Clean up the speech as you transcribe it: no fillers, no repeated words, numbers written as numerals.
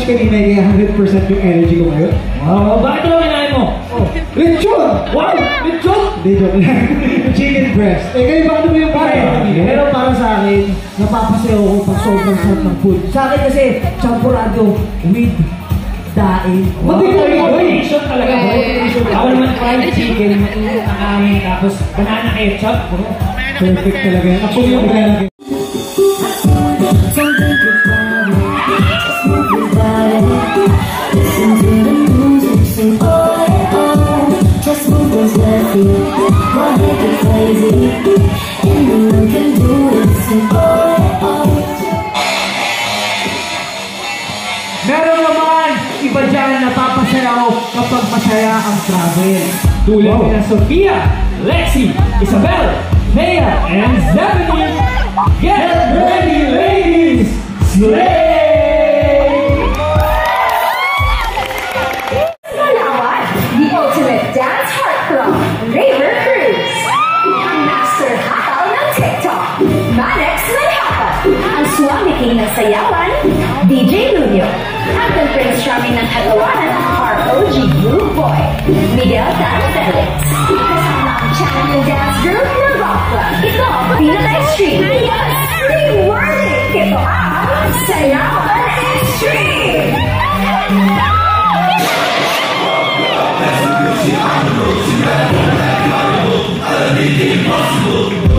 Kanina kaya 100% yung energy ko ngayon. Wow, bakit naman kinain mo? Oh, lechon! Wow, lechon! Hindi, joke lang. Chicken breast. Eh, kayo ba ano ba yung parang? Pero para sa akin, napapasayaw ko pag sobrang sarap ng food. Sa akin kasi, champurado with daing. Motivation talaga. Ako naman fried chicken, mainit ang amin, tapos banana ketchup. Perfect talaga yan. Actually, yung ilalagay. Listen to the music, sing oh, oh. Just move those left feet, won't make it crazy. Anyone can do it, sing oh, oh. Meron naman iba dyan napapasayaw kapag masaya ang travel. Tulad nila Sofia, Lexi, Isabel, Maya, and Stephanie. Get ready, ladies! Slay! King ng Sayawan, DJ Lunyo. At ang Prince Charming ng Katawanan, ROG Groove Boy, Miguel Dan Felix. Kasama ang channel dance group ng Rock Club. Ito ang Pinat Extreme. Extreme Worthy. Ito ang Sayawan Extreme. That's the beauty of the road. Impossible.